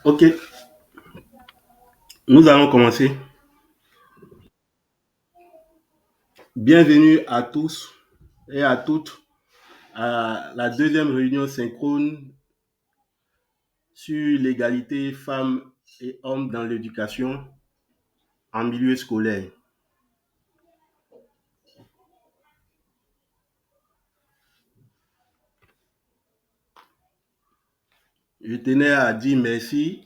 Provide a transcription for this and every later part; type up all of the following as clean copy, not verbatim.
Ok, nous allons commencer. Bienvenue à tous et à toutes à la deuxième réunion synchrone sur l'égalité femmes et hommes dans l'éducation en milieu scolaire. Je tenais à dire merci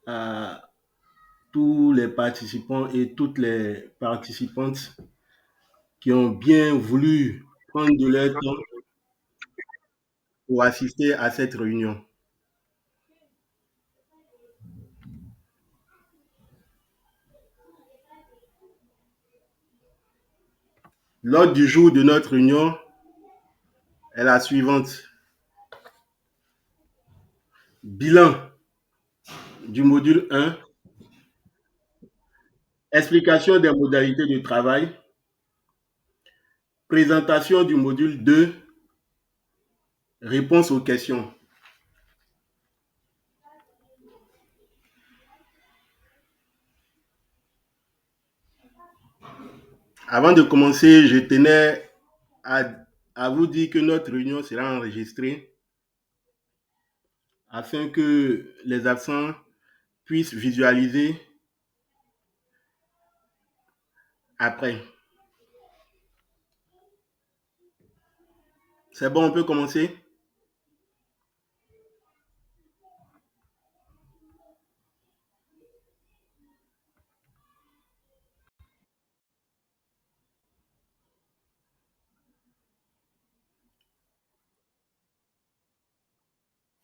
à tous les participants et toutes les participantes qui ont bien voulu prendre de leur temps pour assister à cette réunion. L'ordre du jour de notre réunion est la suivante. Bilan du module 1, explication des modalités de travail, présentation du module 2, réponse aux questions. Avant de commencer, je tenais à vous dire que notre réunion sera enregistrée afin que les absents puissent visualiser après. C'est bon, on peut commencer?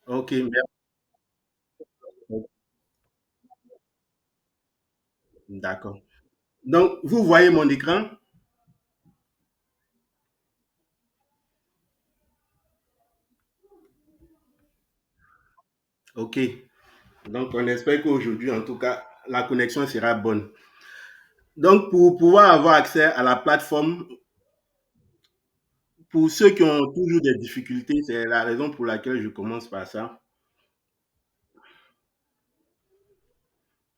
Ok, merci. D'accord. Donc, vous voyez mon écran? Ok. Donc, on espère qu'aujourd'hui, en tout cas, la connexion sera bonne. Donc, pour pouvoir avoir accès à la plateforme, pour ceux qui ont toujours des difficultés, c'est la raison pour laquelle je commence par ça.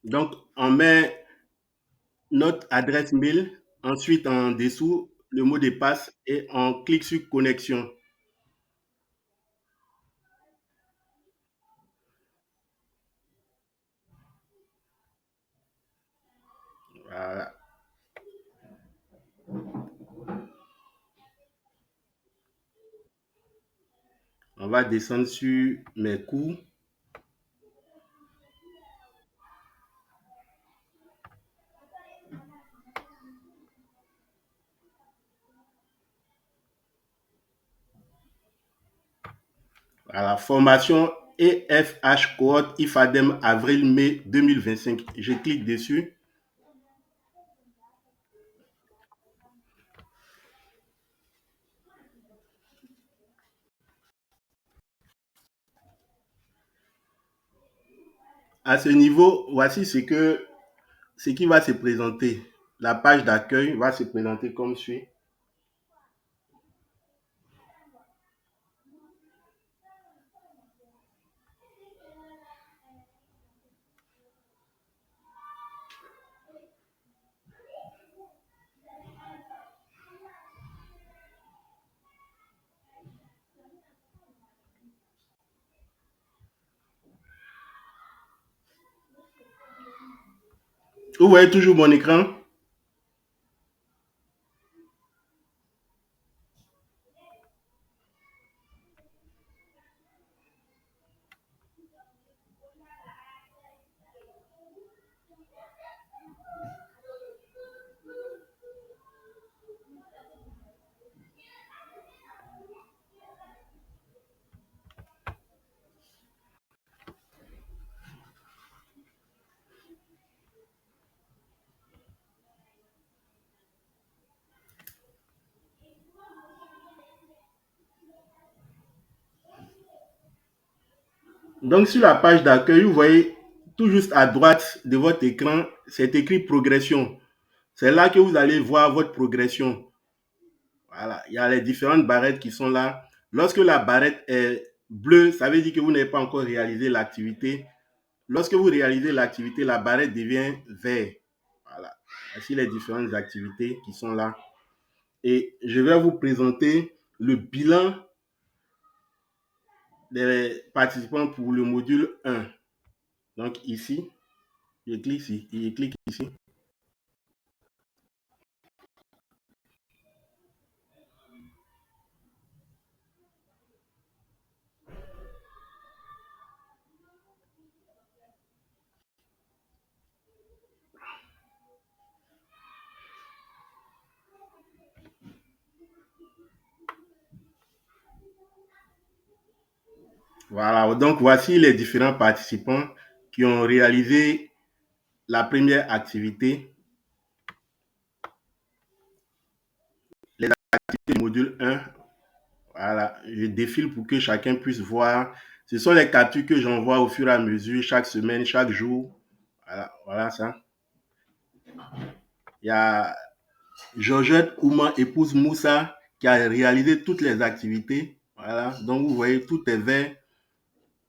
Donc, on met notre adresse mail, ensuite en dessous, le mot de passe et on clique sur connexion. Voilà. On va descendre sur mes cours. Voilà, formation EFH cohorte IFADEM avril-mai 2025. Je clique dessus. À ce niveau, voici ce qui va se présenter. La page d'accueil va se présenter comme suit. Vous voyez toujours mon écran? Donc, sur la page d'accueil, vous voyez tout juste à droite de votre écran, c'est écrit progression. C'est là que vous allez voir votre progression. Voilà, il y a les différentes barrettes qui sont là. Lorsque la barrette est bleue, ça veut dire que vous n'avez pas encore réalisé l'activité. Lorsque vous réalisez l'activité, la barrette devient vert. Voilà. Voici les différentes activités qui sont là. Et je vais vous présenter le bilan des participants pour le module 1. Donc ici, je clique ici. Voilà, donc voici les différents participants qui ont réalisé la première activité, les activités du module 1. Voilà, je défile pour que chacun puisse voir. Ce sont les captures que j'envoie au fur et à mesure, chaque semaine, chaque jour. Voilà, voilà ça. Il y a Georgette Ouma, épouse Moussa, qui a réalisé toutes les activités. Voilà, donc vous voyez, tout est vert.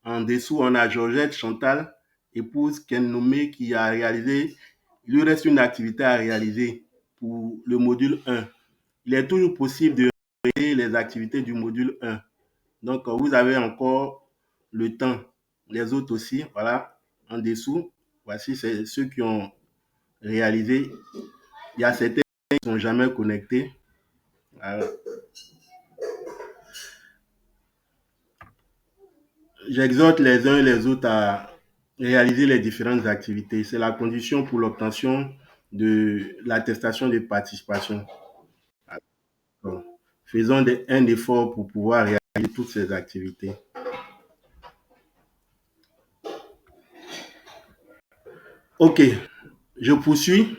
En dessous, on a Georgette Chantal, épouse Ken Nommé, qui a réalisé. Il lui reste une activité à réaliser pour le module 1. Il est toujours possible de réaliser les activités du module 1. Donc, vous avez encore le temps. Les autres aussi, voilà, en dessous. Voici ceux qui ont réalisé. Il y a certains qui ne sont jamais connectés. Voilà. J'exhorte les uns et les autres à réaliser les différentes activités. C'est la condition pour l'obtention de l'attestation de participation. Donc, faisons un effort pour pouvoir réaliser toutes ces activités. OK, je poursuis.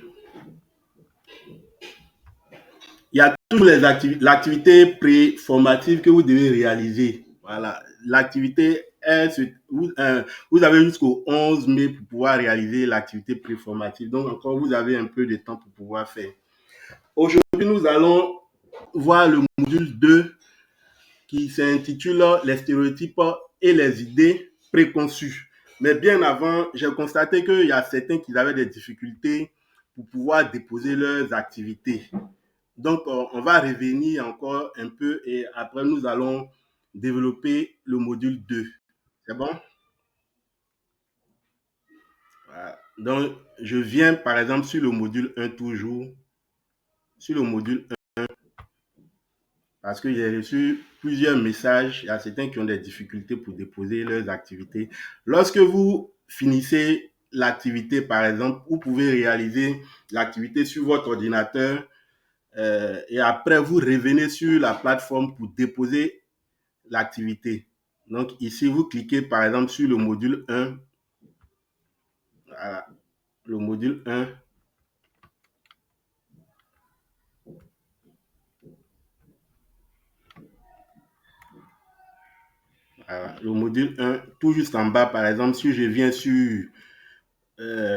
Il y a toujours l'activité pré-formative que vous devez réaliser. Voilà. L'activité est, vous avez jusqu'au 11 mai pour pouvoir réaliser l'activité pré-formative. Donc, encore, vous avez un peu de temps pour pouvoir faire. Aujourd'hui, nous allons voir le module 2 qui s'intitule Les stéréotypes et les idées préconçues. Mais bien avant, j'ai constaté qu'il y a certains qui avaient des difficultés pour pouvoir déposer leurs activités. Donc, on va revenir encore un peu et après, nous allons développer le module 2. C'est bon? Voilà. Donc, je viens par exemple sur le module 1 toujours, sur le module 1, parce que j'ai reçu plusieurs messages. Il y a certains qui ont des difficultés pour déposer leurs activités. Lorsque vous finissez l'activité, par exemple, vous pouvez réaliser l'activité sur votre ordinateur et après, vous revenez sur la plateforme pour déposer l'activité. Donc ici, vous cliquez par exemple sur le module 1. Voilà, le module 1. Voilà, le module 1, tout juste en bas, par exemple, si je viens sur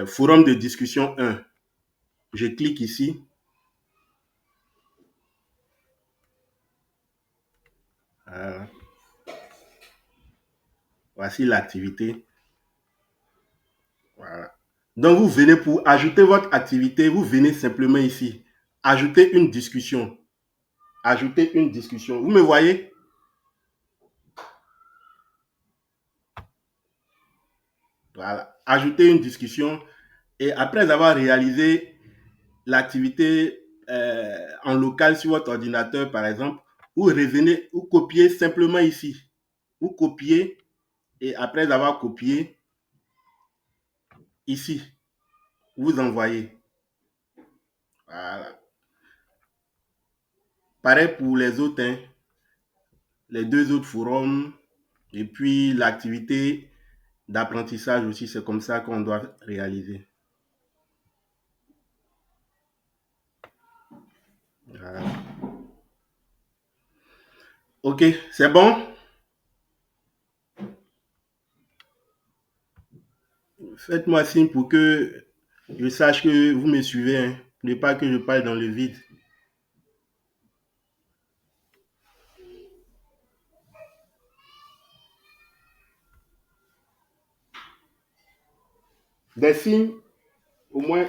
forum de discussion 1, je clique ici. Voilà. Voici l'activité. Voilà. Donc, vous venez pour ajouter votre activité, vous venez simplement ici. Ajouter une discussion. Ajouter une discussion. Vous me voyez? Voilà. Ajouter une discussion. Et après avoir réalisé l'activité en local sur votre ordinateur, par exemple, vous revenez, vous copiez simplement ici. Vous copiez et après avoir copié, ici, vous envoyez. Voilà. Pareil pour les autres, hein, les deux autres forums et puis l'activité d'apprentissage aussi, c'est comme ça qu'on doit réaliser. Voilà. OK, c'est bon? Faites-moi signe pour que je sache que vous me suivez, hein. Ne pas que je parle dans le vide. des signes, au moins.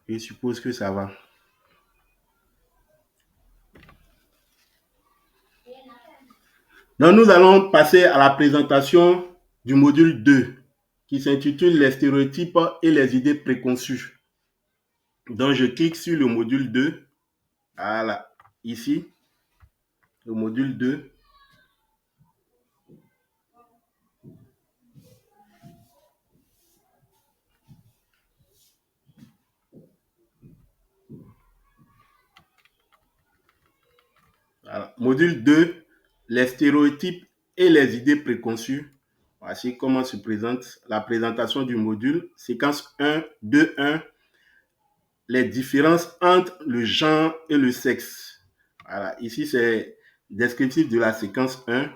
Je suppose que ça va. Donc, nous allons passer à la présentation du module 2 qui s'intitule les stéréotypes et les idées préconçues. Donc, je clique sur le module 2. Voilà, ici, le module 2. Voilà. Module 2, les stéréotypes et les idées préconçues. Voici comment se présente la présentation du module. Séquence 1, 2, 1. Les différences entre le genre et le sexe. Voilà. Ici, c'est descriptif de la séquence 1.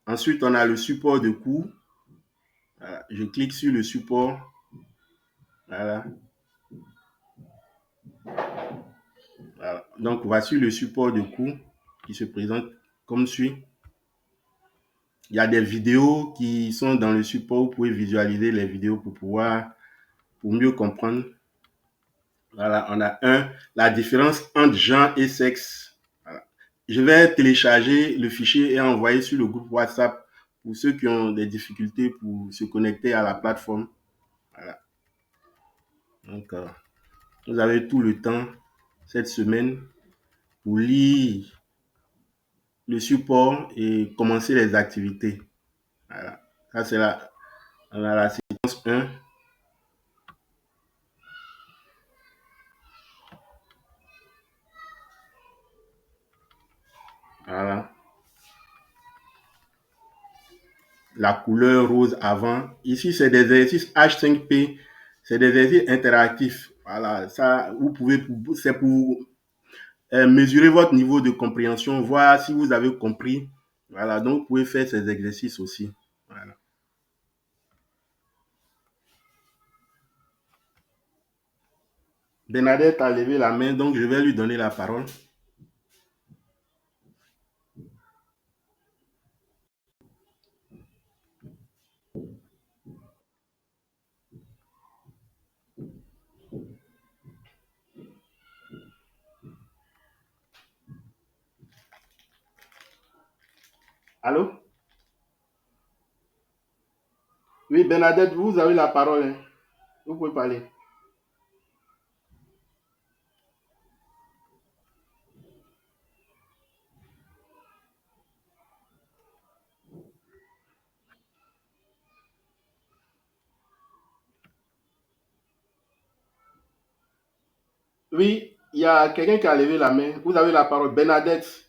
Ensuite, on a le support de cours. Voilà. Je clique sur le support. Voilà. Voilà. Donc, voici le support de cours qui se présente comme suit. Il y a des vidéos qui sont dans le support. Vous pouvez visualiser les vidéos pour mieux comprendre. Voilà, on a la différence entre genre et sexe. Voilà. Je vais télécharger le fichier et envoyer sur le groupe WhatsApp pour ceux qui ont des difficultés pour se connecter à la plateforme. Voilà. Donc, vous avez tout le temps cette semaine pour lire le support et commencer les activités. Voilà. Ça, c'est la séquence 1. Voilà. La couleur rose avant. Ici, c'est des exercices H5P. C'est des exercices interactifs. Voilà, ça, vous pouvez, c'est pour mesurer votre niveau de compréhension, voir si vous avez compris. Voilà, donc vous pouvez faire ces exercices aussi. Voilà. Bernadette a levé la main, donc je vais lui donner la parole. Allô? Oui, Bernadette, vous avez la parole, hein. Vous pouvez parler. Oui, il y a quelqu'un qui a levé la main. Vous avez la parole. Bernadette.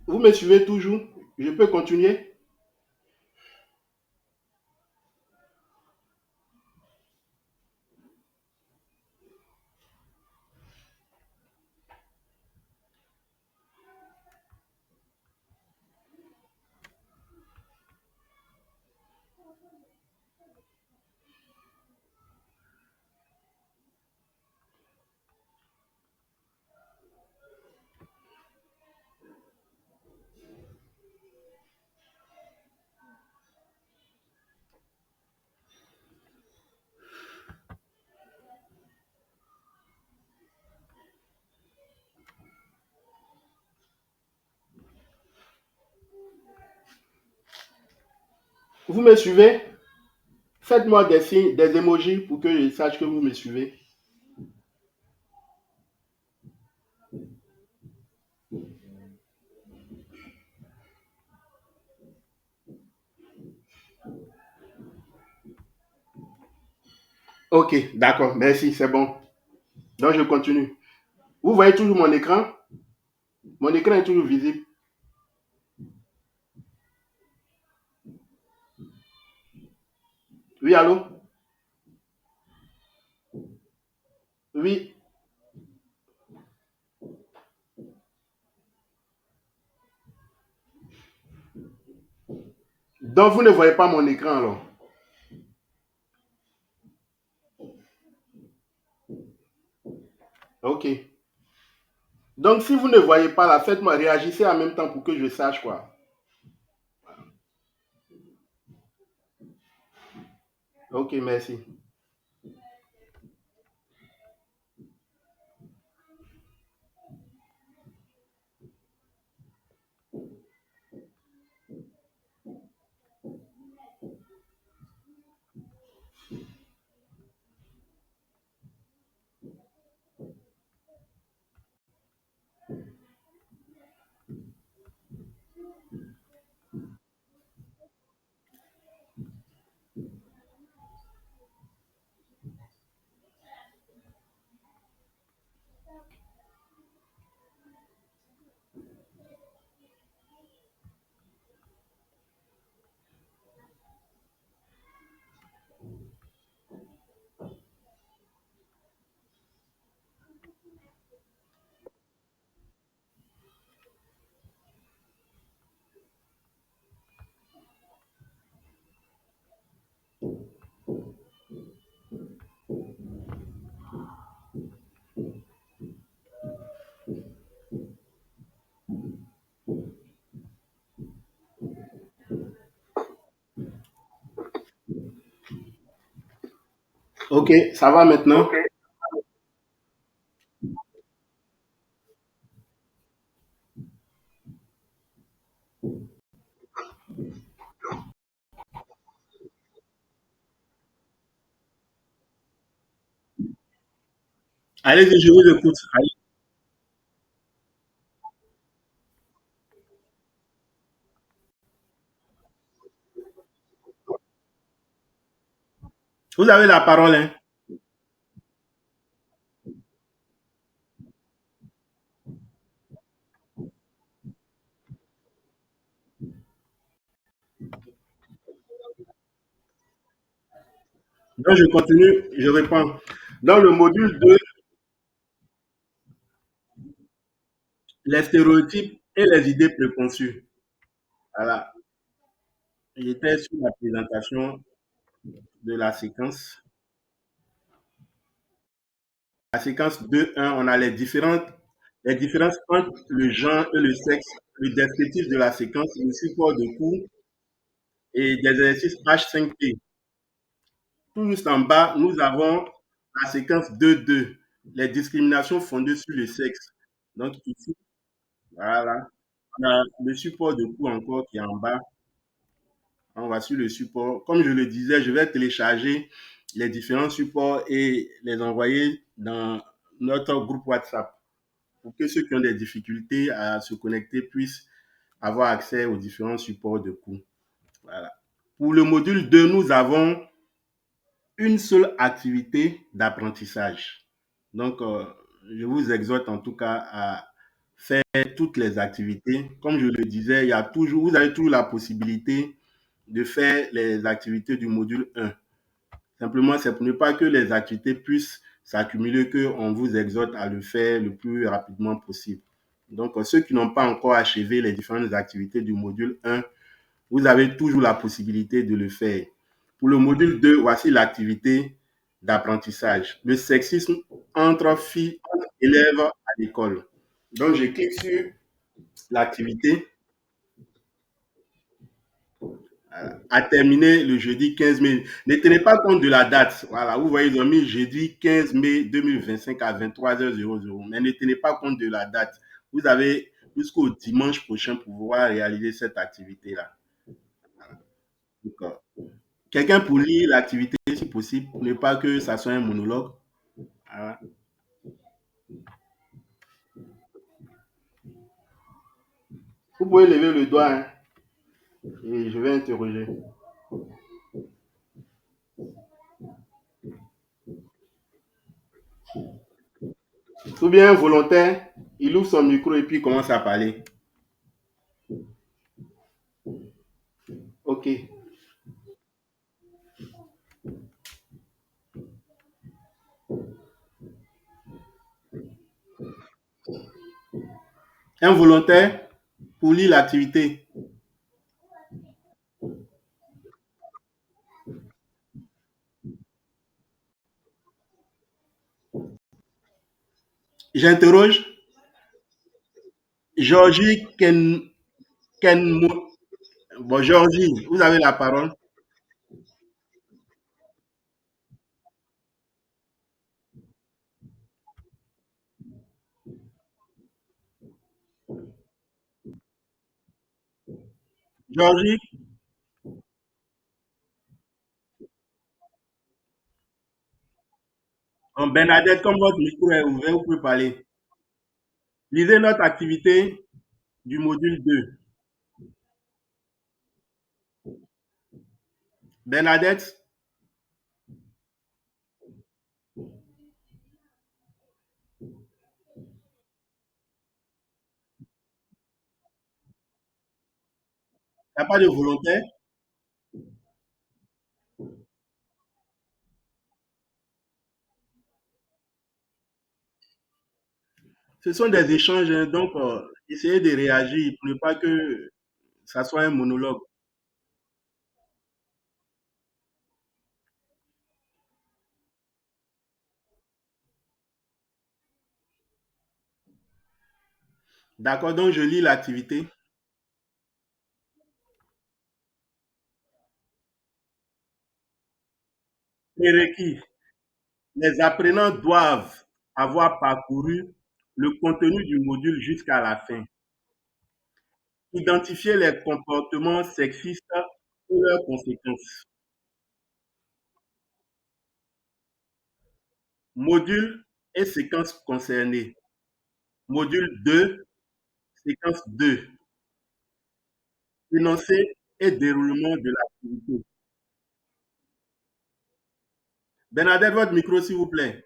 Vous me suivez toujours? Je peux continuer? Vous me suivez? Faites-moi des signes, des emojis pour que je sache que vous me suivez. Ok, d'accord, merci, c'est bon. Donc, je continue. Vous voyez toujours mon écran? Mon écran est toujours visible. Oui, allô? Oui. Donc, vous ne voyez pas mon écran alors? Ok. Donc, si vous ne voyez pas là, faites-moi réagissez en même temps pour que je sache quoi. Ok, merci. Ok, ça va maintenant? Ok. Allez-y, je vous écoute. Allez. Vous avez la parole, hein? Donc, je continue, je réponds. Dans le module 2, les stéréotypes et les idées préconçues. Voilà. J'étais sur la présentation de la séquence. La séquence 2.1, on a les différences entre le genre et le sexe, le descriptif de la séquence, le support de cours et des exercices H5P. Tout juste en bas, nous avons la séquence 2.2, les discriminations fondées sur le sexe. Donc ici, voilà, on a le support de cours encore qui est en bas. On va sur le support. Comme je le disais, je vais télécharger les différents supports et les envoyer dans notre groupe WhatsApp pour que ceux qui ont des difficultés à se connecter puissent avoir accès aux différents supports de cours. Voilà. Pour le module 2, nous avons une seule activité d'apprentissage. Donc, je vous exhorte en tout cas à faire toutes les activités. Comme je le disais, vous avez toujours la possibilité de faire les activités du module 1. Simplement, c'est pour ne pas que les activités puissent s'accumuler qu'on vous exhorte à le faire le plus rapidement possible. Donc, ceux qui n'ont pas encore achevé les différentes activités du module 1, vous avez toujours la possibilité de le faire. Pour le module 2, voici l'activité d'apprentissage. Le sexisme entre filles et élèves à l'école. Donc, je clique sur l'activité à terminer le jeudi 15 mai. Ne tenez pas compte de la date. Voilà, vous voyez, ils ont mis jeudi 15 mai 2025 à 23h00. Mais ne tenez pas compte de la date. Vous avez jusqu'au dimanche prochain pour pouvoir réaliser cette activité-là. Quelqu'un pour lire l'activité, si possible, pour ne pas que ça soit un monologue. Voilà. Vous pouvez lever le doigt hein, et je vais interroger. Ou bien un volontaire, il ouvre son micro et puis il commence à parler. Ok. Un volontaire pour lire l'activité. J'interroge Georgie Ken. Bon, Georgie, vous avez la parole. Georgie, Bernadette, comme votre micro est ouvert, vous pouvez parler. Lisez notre activité du module 2. Bernadette, il n'y a pas de volontaire. Ce sont des échanges, hein, donc essayez de réagir pour ne pas que ça soit un monologue. D'accord, donc je lis l'activité. Prérequis. Les apprenants doivent avoir parcouru le contenu du module jusqu'à la fin. Identifier les comportements sexistes et leurs conséquences. Module et séquence concernée. Module 2, séquence 2. Énoncé et déroulement de l'activité. Bernadette, votre micro, s'il vous plaît.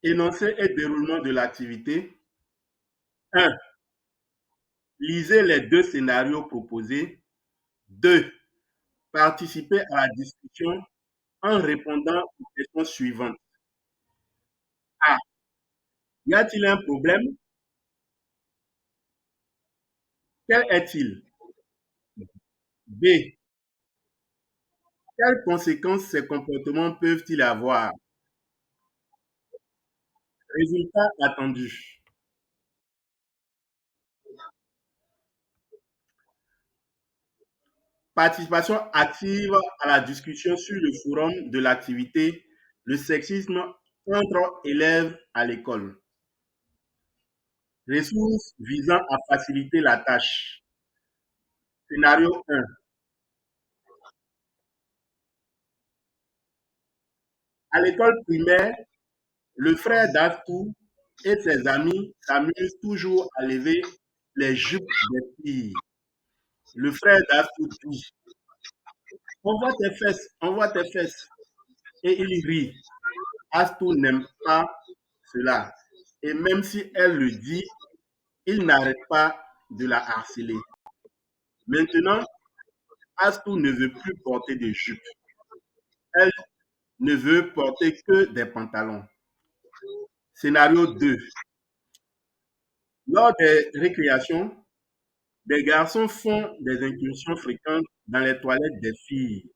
Énoncé et déroulement de l'activité. 1. Lisez les deux scénarios proposés. 2. Participez à la discussion en répondant aux questions suivantes. A. Y a-t-il un problème? Quel est-il? B. Quelles conséquences ces comportements peuvent-ils avoir? Résultat attendu. Participation active à la discussion sur le forum de l'activité Le sexisme entre élèves à l'école. Ressources visant à faciliter la tâche. Scénario 1. À l'école primaire, le frère d'Astou et ses amis s'amusent toujours à lever les jupes des filles. Le frère d'Astou dit: On voit tes fesses, on voit tes fesses. Et il rit. Astou n'aime pas cela. Et même si elle le dit, il n'arrête pas de la harceler. Maintenant, Astou ne veut plus porter de jupe. Elle ne veut porter que des pantalons. Scénario 2. Lors des récréations, des garçons font des incursions fréquentes dans les toilettes des filles,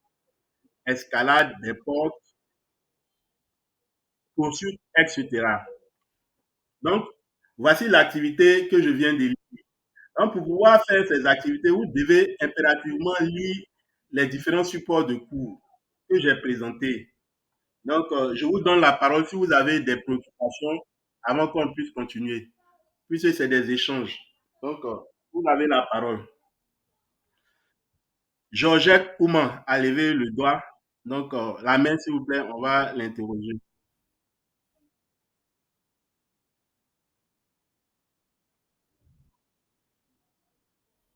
escaladent des portes, poursuites, etc. Donc, voici l'activité que je viens de lire. Donc, pour pouvoir faire ces activités, vous devez impérativement lire les différents supports de cours que j'ai présentés. Donc, je vous donne la parole si vous avez des préoccupations avant qu'on puisse continuer, puisque c'est des échanges. Donc, vous avez la parole. Georgette Ouman a levé le doigt. Donc, la main, s'il vous plaît, on va l'interroger.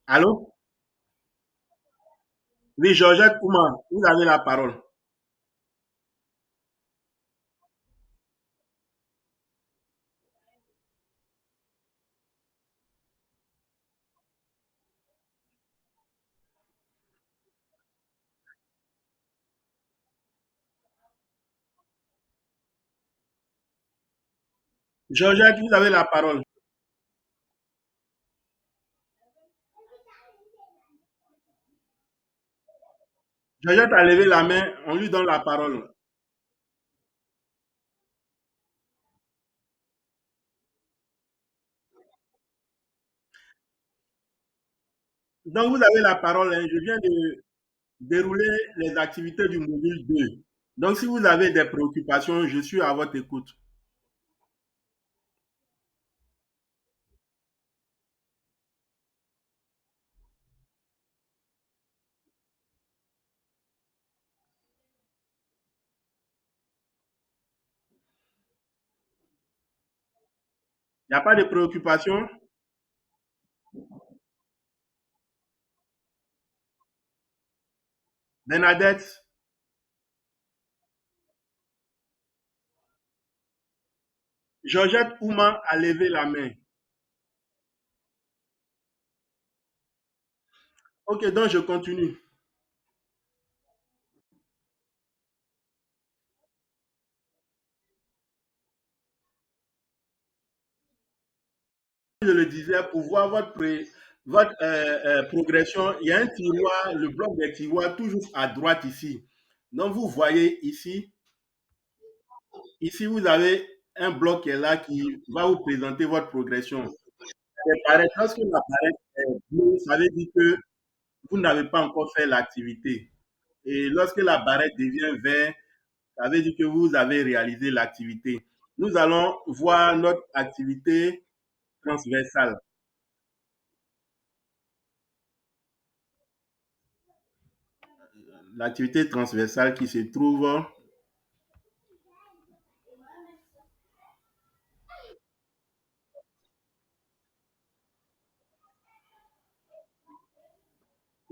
Allô? Oui, Georgette Ouma, vous avez la parole. Georgette, vous avez la parole. Georgette a levé la main, on lui donne la parole. Donc, vous avez la parole, hein. Je viens de dérouler les activités du module 2. Donc, si vous avez des préoccupations, je suis à votre écoute. Il n'y a pas de préoccupation? Bernadette, Georgette Ouma a levé la main. Ok, donc je continue. Je le disais, pour voir votre progression, il y a un tiroir, le bloc des tiroirs, toujours à droite ici. Donc, vous voyez ici, ici, vous avez un bloc qui est là qui va vous présenter votre progression. Lorsque la barrette est bleue, ça veut dire que vous n'avez pas encore fait l'activité. Et lorsque la barrette devient verte, ça veut dire que vous avez réalisé l'activité. Nous allons voir notre activité transversale. L'activité transversale qui se trouve.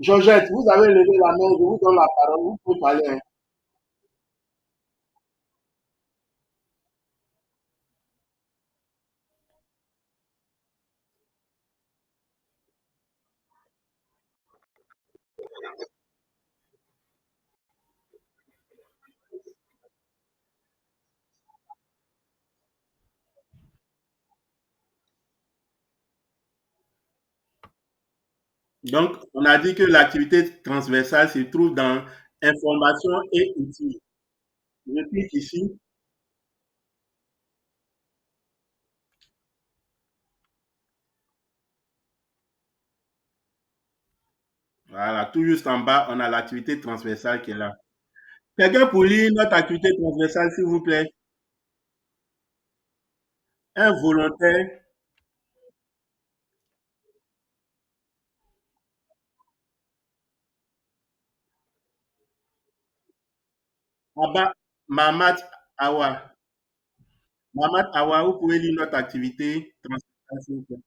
Georgette, vous avez levé la main, je vous donne la parole, vous pouvez parler, hein. Donc, on a dit que l'activité transversale se trouve dans information et outils. Je clique ici. Voilà, tout juste en bas, on a l'activité transversale qui est là. Quelqu'un pour lire notre activité transversale, s'il vous plaît. Un volontaire, Abba Mamat Awa. Mamat Awa, vous pouvez lire notre activité transversale, s'il vous plaît.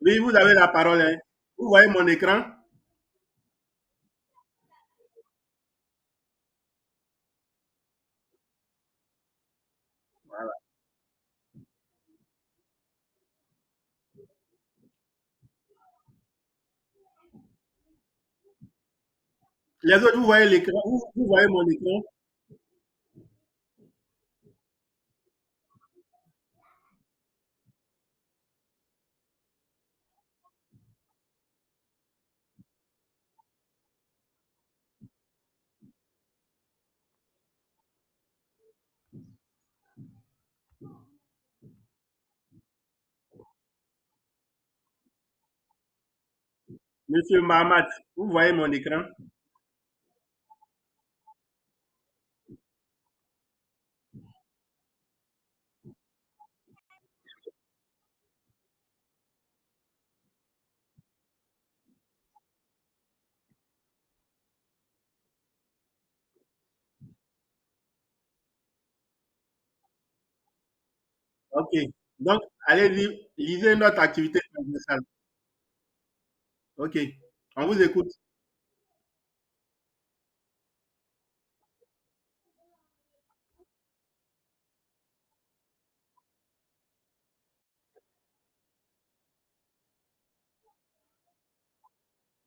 Oui, vous avez la parole, hein. Vous voyez mon écran? Voilà. Les autres, vous voyez l'écran? Vous voyez mon écran? Monsieur Mahamat, vous voyez mon écran? OK. Donc, allez, lisez notre activité transversale. OK. On vous écoute.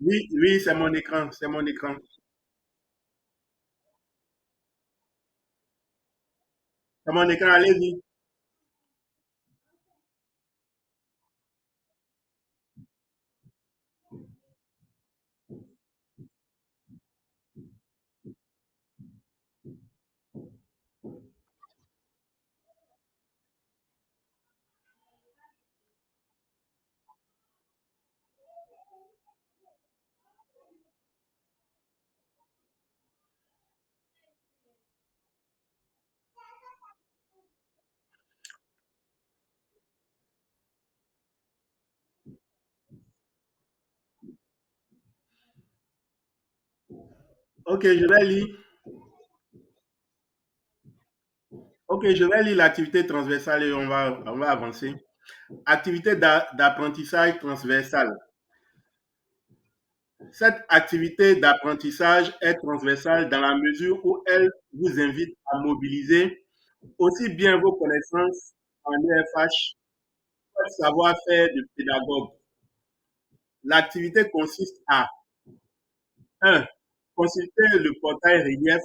Oui, oui, c'est mon écran. C'est mon écran. C'est mon écran. Allez-y. OK, je vais lire. OK, je vais lire l'activité transversale et on va avancer. Activité d'apprentissage transversale. Cette activité d'apprentissage est transversale dans la mesure où elle vous invite à mobiliser aussi bien vos connaissances en EFH que le savoir-faire de pédagogue. L'activité consiste à 1. Consulter le portail relief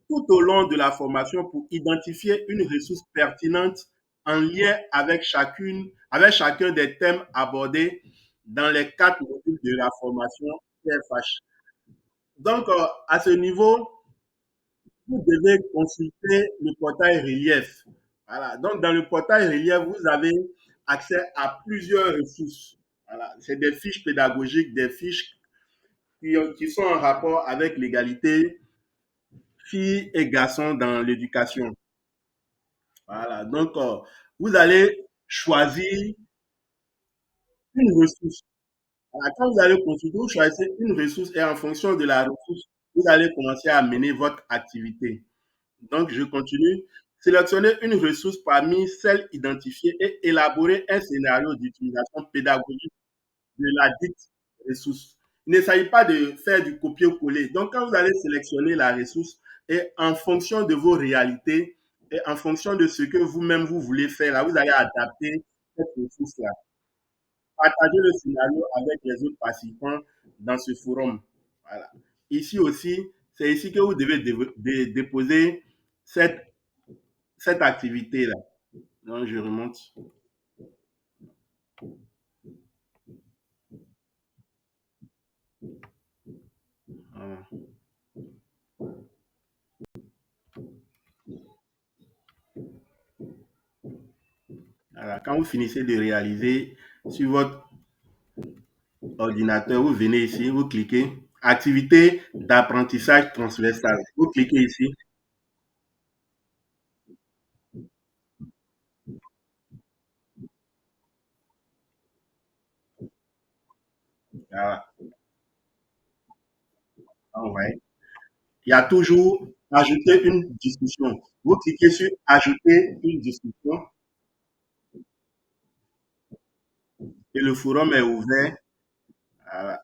tout au long de la formation pour identifier une ressource pertinente en lien avec chacun des thèmes abordés dans les 4 modules de la formation PFH. Donc, à ce niveau, vous devez consulter le portail relief. Voilà. Donc, dans le portail relief, vous avez accès à plusieurs ressources. Voilà. C'est des fiches pédagogiques, des fiches qui sont en rapport avec l'égalité filles et garçons dans l'éducation. Voilà. Donc, vous allez choisir une ressource. Voilà. Quand vous allez consulter, vous choisissez une ressource et en fonction de la ressource, vous allez commencer à mener votre activité. Donc, je continue. Sélectionnez une ressource parmi celles identifiées et élaborer un scénario d'utilisation pédagogique de la dite ressource. Il ne s'agit pas de faire du copier-coller. Donc, quand vous allez sélectionner la ressource et en fonction de vos réalités et en fonction de ce que vous-même vous voulez faire, là, vous allez adapter cette ressource-là. Partagez le scénario avec les autres participants dans ce forum. Voilà. Ici aussi, c'est ici que vous devez déposer cette, cette activité-là. Donc, je remonte. Voilà. Voilà. Quand vous finissez de réaliser sur votre ordinateur, vous venez ici, vous cliquez activité d'apprentissage transversal. Vous cliquez ici. Voilà. Ouais. Il y a toujours ajouter une discussion. Vous cliquez sur ajouter une discussion et le forum est ouvert. Voilà.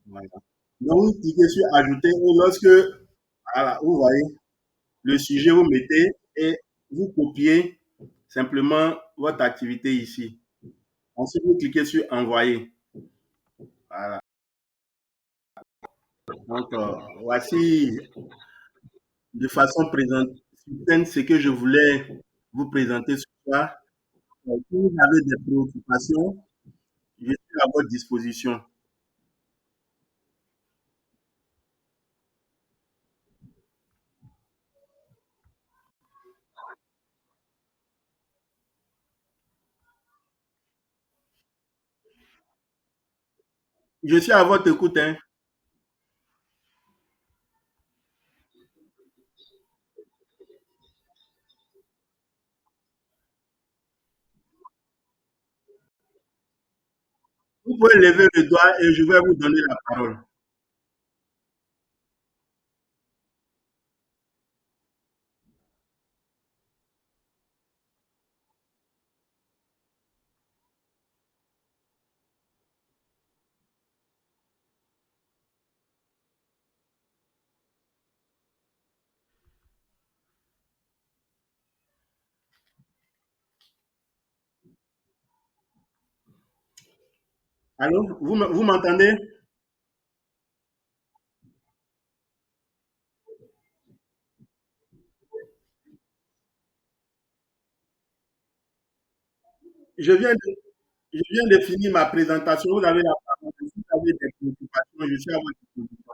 Voilà. Donc, vous cliquez sur ajouter et lorsque voilà, vous voyez le sujet, vous mettez et vous copiez simplement votre activité ici. Ensuite, vous cliquez sur envoyer. Voilà. Donc, voici de façon présente ce que je voulais vous présenter ce soir. Si vous avez des préoccupations, je suis à votre disposition. Je suis à votre écoute, hein. Vous pouvez lever le doigt et je vais vous donner la parole. Allô, vous m'entendez? Je viens de, je viens de finir ma présentation. Vous avez la parole. Si vous avez des préoccupations, je suis à votre disposition.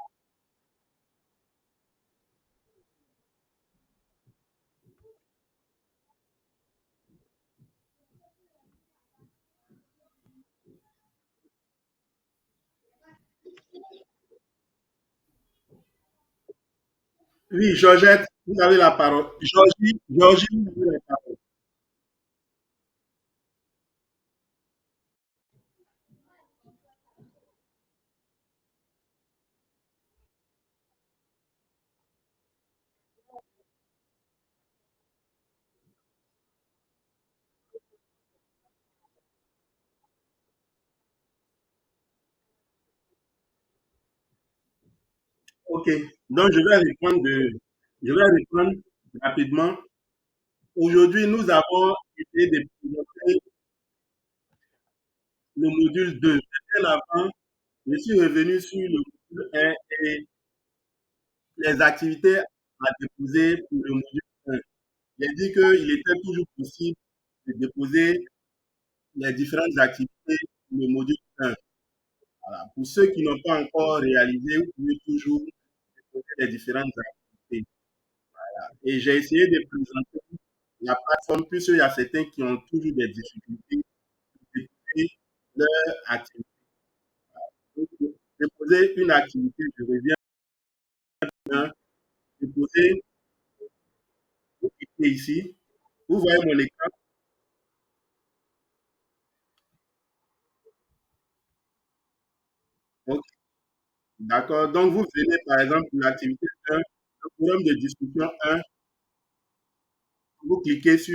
Oui, Georgette, vous avez la parole. Georgie, vous avez la parole. OK. Donc, je vais répondre rapidement. Aujourd'hui, nous avons essayé de présenter le module 2. Bien avant, je suis revenu sur le module 1 et les activités à déposer pour le module 1. J'ai dit qu'il était toujours possible de déposer les différentes activités pour le module 1. Voilà. Pour ceux qui n'ont pas encore réalisé, vous pouvez toujours déposer les différentes activités. Et j'ai essayé de présenter la plateforme, puisqu'il y a certains qui ont toujours des difficultés pour déposer leur activité. Donc, déposer une activité, je reviens, hein, déposer, vous cliquez ici, vous voyez mon écran. Ok, d'accord. Donc, vous venez par exemple pour l'activité 1, le forum de discussion 1, vous cliquez sur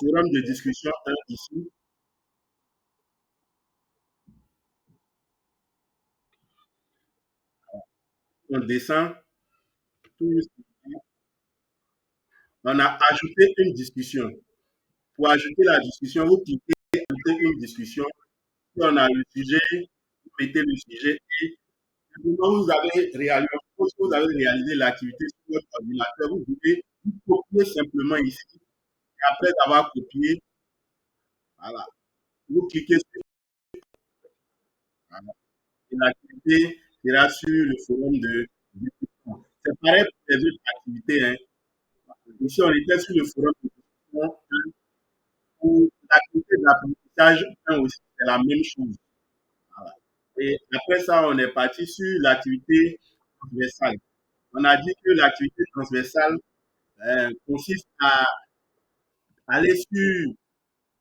forum de discussion 1 ici, on descend, tout juste ici. On a ajouté une discussion. Pour ajouter la discussion, vous cliquez ajouter une discussion. Si on a le sujet, vous mettez le sujet et quand vous avez réalisé l'activité sur votre ordinateur, vous pouvez copier simplement ici. Et après avoir copié, voilà, vous cliquez sur voilà, et l'activité sera sur le forum de discussion. C'est pareil pour les autres activités, hein. Ici, on était sur le forum de discussion pour l'activité d'apprentissage 1 aussi, c'est la même chose. Voilà. Et après ça, on est parti sur l'activité transversale. On a dit que l'activité transversale consiste à aller sur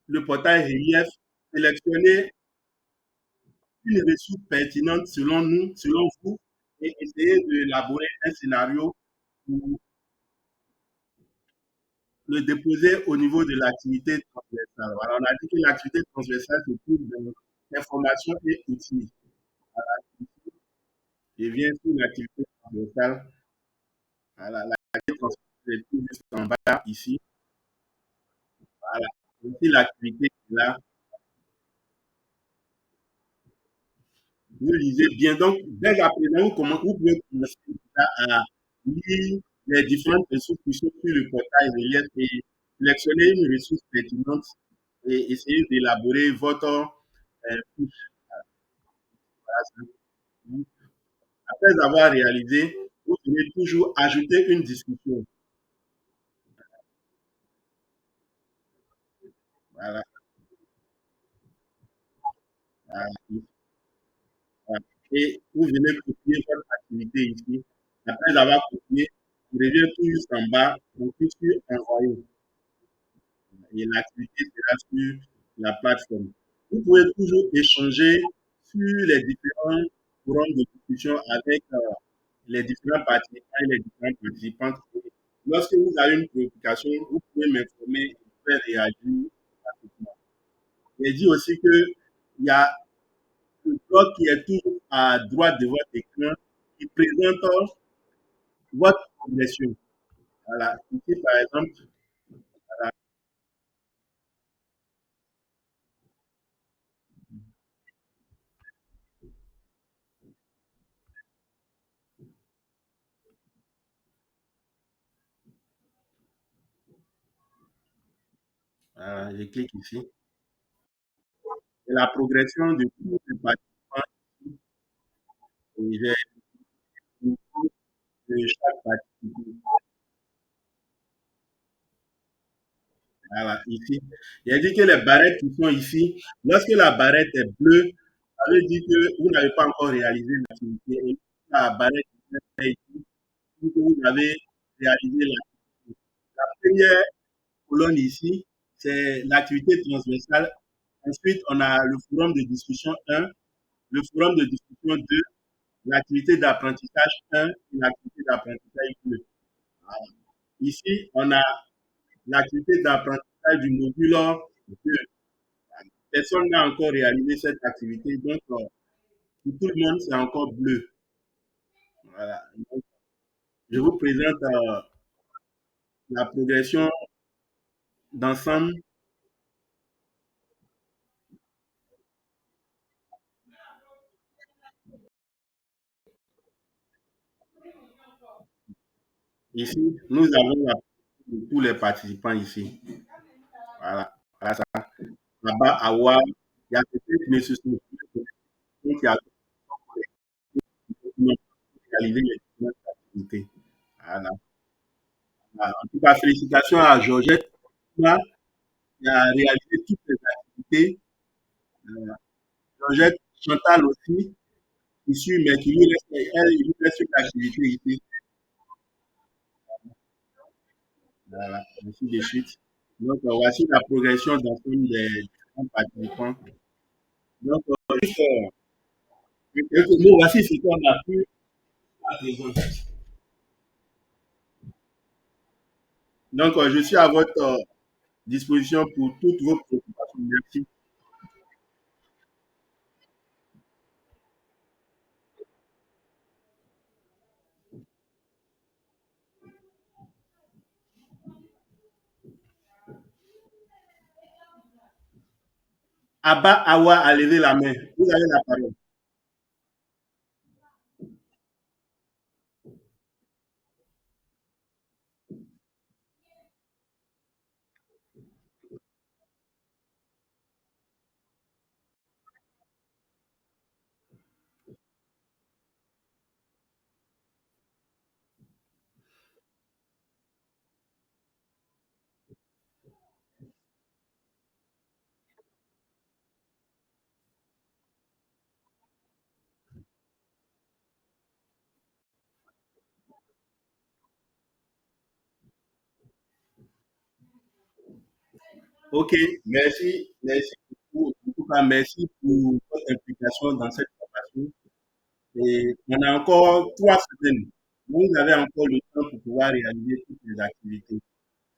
le portail relief, sélectionner une ressource pertinente selon nous, selon vous, et essayer d'élaborer un scénario pour le déposer au niveau de l'activité transversale. Voilà, on a dit que l'activité transversale se trouve dans information et outils. Je viens sur l'activité transversale. Voilà, l'activité transversale est tout juste en bas ici. Voilà. Ici, l'activité est là. Vous lisez bien. Donc, dès à présent, vous pouvez commencer à lire les différentes ressources qui sont sur le portail relief et sélectionner une ressource pertinente et essayer d'élaborer votre fiche. Après avoir réalisé, vous pouvez toujours ajouter une discussion. Voilà. Voilà. et vous venez copier votre activité ici. Après avoir copié, vous revenez tout juste en bas, on clique sur envoyer et l'activité sera sur la plateforme. Vous pouvez toujours échanger sur les différents forums de discussion avec les différents participants et les différentes participantes. Lorsque vous avez une préoccupation, vous pouvez m'informer et faire réagir rapidement. J'ai dit aussi qu'il y a le bloc qui est tout à droite de votre écran qui présente votre progression. Voilà. Ici, par exemple, voilà, je clique ici. Et la progression de tous les participants, et j'ai une photo de chaque participant. Voilà, ici. Il dit que les barrettes qui sont ici, lorsque la barrette est bleue, ça veut dire que vous n'avez pas encore réalisé l'activité. Et la barrette qui est ici, dit que vous avez réalisé l'activité. La première colonne ici, c'est l'activité transversale. Ensuite, on a le forum de discussion 1, le forum de discussion 2, l'activité d'apprentissage 1 et l'activité d'apprentissage 2. Voilà. Ici, on a l'activité d'apprentissage du module 2. Personne n'a encore réalisé cette activité, donc pour tout le monde, c'est encore bleu. Voilà. Donc, je vous présente la progression d'ensemble ici. Nous avons la de tous les participants ici. Voilà. Voilà ça. Là-bas, à Wa, il y a peut-être qui ne se sont pas qui a réalisé les différentes activités. Voilà. Voilà. En tout cas, félicitations à Georgette qui a réalisé toutes les activités. Euh, Georgette Chantal aussi, ici, mais qui lui reste, elle, il lui reste une activité ici. Voilà, ainsi de suite. Donc, voici la progression d'ensemble des différents participants. Donc, juste, quelques mots, voici ce qu'on a pu à présent. Donc, je suis à votre disposition pour toutes vos préoccupations. Merci. Abba Awa a levé la main. Vous avez la parole. OK, merci. Merci beaucoup. En tout cas, merci pour votre implication dans cette formation. Et on a encore 3 semaines. Vous avez encore le temps pour pouvoir réaliser toutes les activités.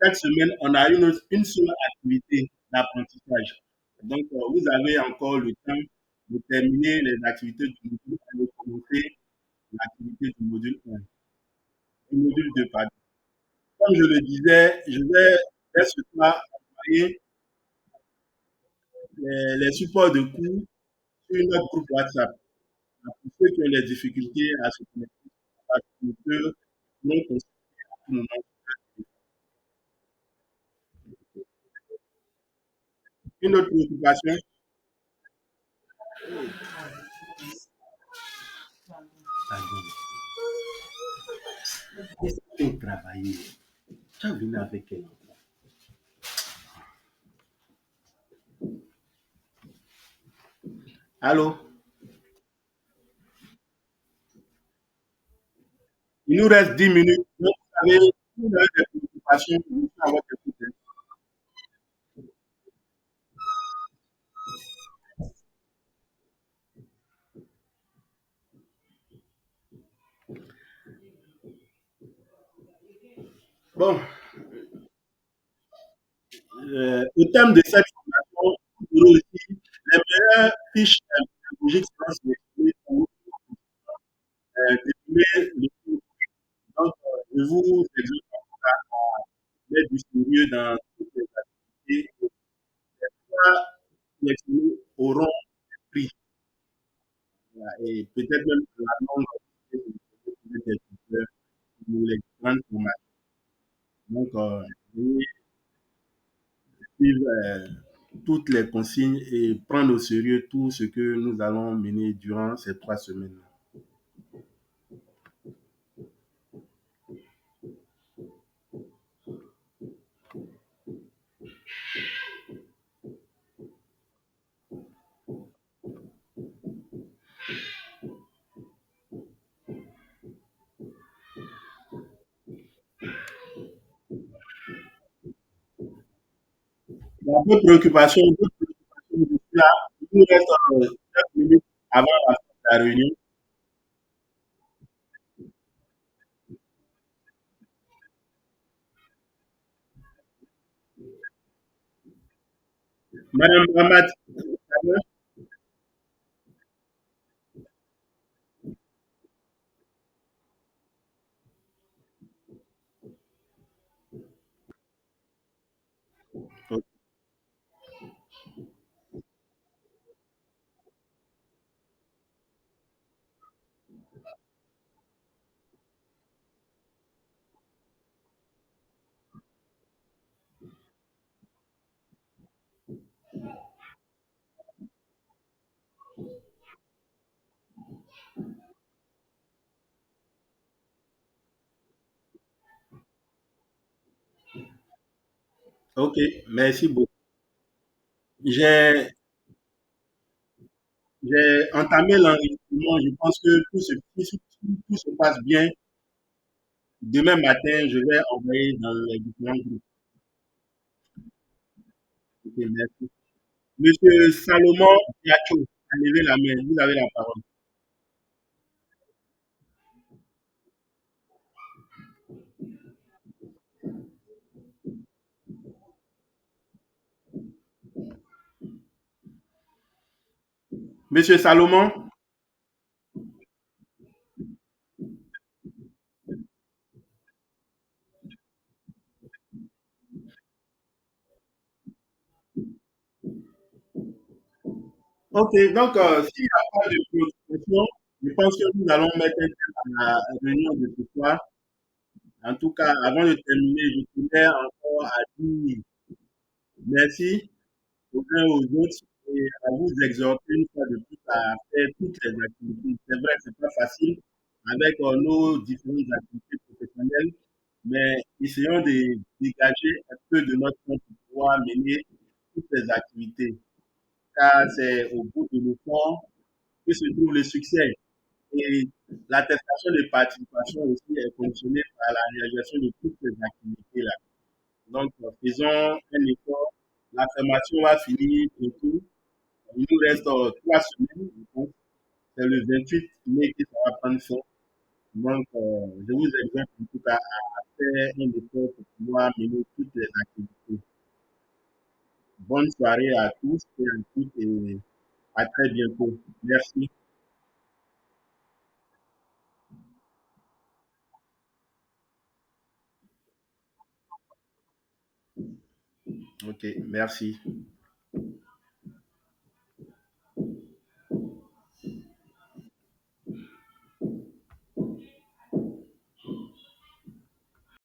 Cette semaine, on a une seule activité d'apprentissage. Donc, vous avez encore le temps de terminer les activités du module 1 et de commencer l'activité du module 1, du module 2, pardon. Comme je le disais, je vais dès ce soir envoyer les supports de cours sur notre groupe WhatsApp. Pour ceux qui ont des difficultés à se connecter, parce qu'on peut non consulter à tout moment. Une autre préoccupation, c'est travailler. Tu as venu avec elle. Allô? Il nous reste 10 minutes. Donc, vous avez des préoccupations, vous pouvez avoir des problèmes. Bon, au terme de cette formation, vous aurez aussi les meilleures fiches pédagogiques seront sélectionnées pour définir le cours. Donc, je vous exhorte à mettre du sérieux dans toutes les activités. Les trois sélectionnés auront pris. Voilà, et peut-être même la langue des tuteurs pour les grandes formations. Donc, veuillez suivre toutes les consignes et prendre au sérieux tout ce que nous allons mener durant ces 3 semaines. Il y a d'autres préoccupations d'ici là. Il nous reste 4 minutes avant la réunion. Madame Ramad, ok, merci beaucoup. J'ai j'ai entamé l'enregistrement. Je pense que tout se passe bien. Demain matin, je vais envoyer dans les différents groupes. Ok, merci. Monsieur Salomon Yacho, levez la main. Vous avez la parole. Monsieur Salomon, ok, donc s'il n'y a pas de préoccupation, je pense que nous allons mettre un terme à la réunion de ce soir. En tout cas, avant de terminer, je tenais encore à dire merci aux uns aux autres et à vous exhorter une fois de plus à faire toutes les activités. C'est vrai que ce n'est pas facile avec nos différentes activités professionnelles, mais essayons de dégager un peu de notre temps pour pouvoir mener toutes ces activités, car c'est au bout de l'effort que se trouve le succès. Et l'attestation de participation aussi est conditionnée par la réalisation de toutes ces activités-là. Donc, faisons un effort. La formation va finir bientôt. Il nous reste 3 semaines. Je pense. C'est le 28 mai que ça va prendre fin. Donc, je vous exhorte en tout cas à faire un effort pour pouvoir mener toutes les activités. Bonne soirée à tous et à toutes et à très bientôt. Merci. Ok, merci.